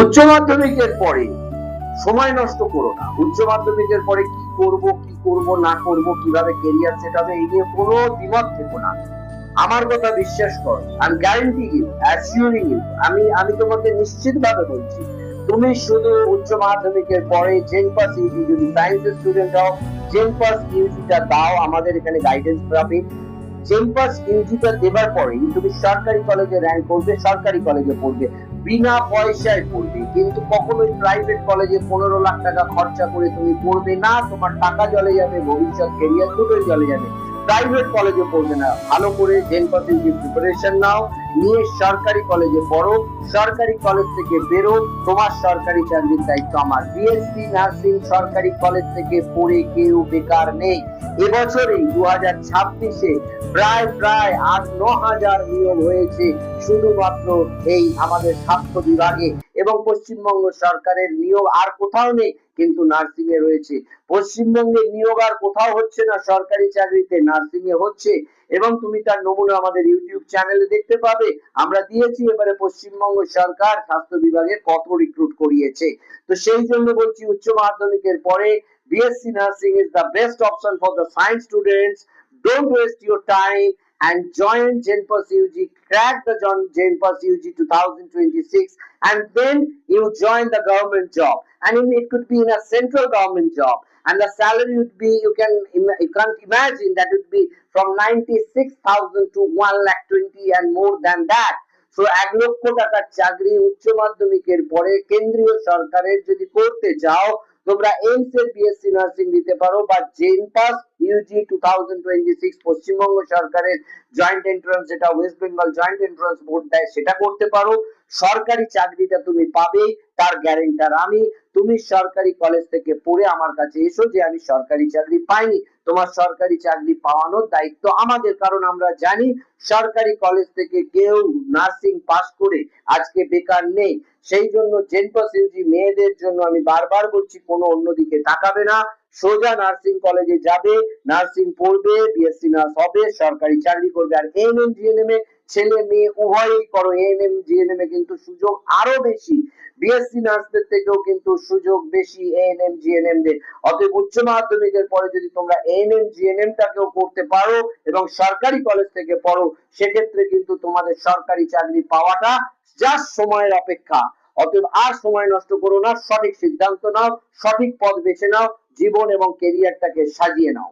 উচ্চ মাধ্যমিকের পরে সময় নষ্ট করো না। উচ্চ মাধ্যমিকের পরে কি করব না করব, কিভাবে ক্যারিয়ার সেট হবে, এই নিয়ে কোনো দ্বিমত থেকো না। আমার কথা বিশ্বাস করো, I am guarantee you, assuring you, আমি তোমাকে নিশ্চিতভাবে বলছি, তুমি শুধু উচ্চ মাধ্যমিকের পরে জেনপাস ইউজি, যদি সায়েন্সের স্টুডেন্ট হও, জেনপাস ইউজিটা দাও, আমাদের এখানে গাইডেন্স পাবে। জেনপাস ইউজিটা দেবার পরে তুমি সরকারি কলেজে র্যাঙ্ক করবে, সরকারি কলেজে পড়বে, বিনা পয়সায় পড়বে, কিন্তু কখনোই প্রাইভেট কলেজে 15 লাখ টাকা খরচা করে তুমি পড়বে না। তোমার টাকা জলে যাবে, ভবিষ্যৎ ক্যারিয়ার দুটোই জলে যাবে। প্রাইভেট কলেজে পড়বে না, ভালো করে জেনপাস ইউজি প্রিপারেশন নাও, নিয়ে সরকারি কলেজে পড়ো, সরকারি কলেজ থেকে বেরো, তোমার সরকারি চাকরির দায়িত্ব আমার। বিএসসি নার্সিং সরকারি কলেজ থেকে পড়ে কেউ বেকার নেই। এবছরই 2026-এ প্রায় 8-9 হাজার নিয়োগ হয়েছে শুধুমাত্র এই আমাদের স্বাস্থ্য বিভাগে, এবং পশ্চিমবঙ্গ সরকারের নিয়োগ আর কোথাও নেই, কিন্তু নার্সিং এ রয়েছে। পশ্চিমবঙ্গের নিয়োগ আর কোথাও হচ্ছে না সরকারি চাকরিতে, নার্সিং এ হচ্ছে, এবং তুমি তার নমুনা আমাদের ইউটিউব চ্যানেলে দেখতে পাবে। আমরা দিয়েছি এবারে পশ্চিমবঙ্গ সরকার স্বাস্থ্য বিভাগে কত রিক্রুট করিয়েছে। তো সেই জন্য বলছি, উচ্চ মাধ্যমিকের পরে BSc Nursing is the best option for the science students. Don't waste your time and join JNPAS UG, crack the JNPAS UG 2026, and then you join the government job, and it could be in a central government job, and the salary would be, you can't imagine, that would be from 96,000 to 1,20,000 and more than that. So 1,00,000 টাকার চাকরি উচ্চ মাধ্যমিকের পরে কেন্দ্রীয় সরকারের যদি করতে চাও, তোমরা এইমস এর বিএসসি নার্সিং দিতে পারো, বা জেনপাস ইউজি 2026 পশ্চিমবঙ্গ সরকারের জয়েন্ট এন্ট্রান্স, যেটা West Bengal joint entrance board দেয়, সেটা করতে পারো। সরকারি চাকরিটা তুমি পাবে, তার গ্যারান্টার আমি। তুমি সরকারি কলেজ থেকে পড়ে আমার কাছে এসো যে আমি সরকারি চাকরি পাইনি, তোমার সরকারি চাকরি পাওয়ানোর দায়িত্ব আমাদের, কারণ আমরা জানি সরকারি কলেজ থেকে কেউ নার্সিং পাস করে আজকে বেকার নেই। সেই জন্য জেনপাস ইউজি মেয়েদের জন্য আমি বারবার বলছি, কোনো অন্যদিকে তাকাবে না, সোজা নার্সিং কলেজে যাবে, নার্সিং পড়বে, বিএসসি নার্স হবে, সরকারি চাকরি করবে। আর এএনএম জিএনএম এ ছেলে মেয়ে উভয়ই করো, এএনএম জিএনএম এ কিন্তু সুযোগ আরো বেশি, বিএসসি নার্সদের থেকেও কিন্তু সুযোগ বেশি এএনএম জিএনএম দের। অতএব উচ্চ মাধ্যমিকের পরে যদি তোমরা এএনএম জিএনএম টাকেও করতে পারো এবং সরকারি কলেজ থেকে পড়ো, সেক্ষেত্রে কিন্তু তোমাদের সরকারি চাকরি পাওয়াটা জাস্ট সময়ের অপেক্ষা। অতএব আর সময় নষ্ট করো না, সঠিক সিদ্ধান্ত নাও, সঠিক পথ বেছে নাও, জীবন এবং ক্যারিয়ারটাকে সাজিয়ে নাও।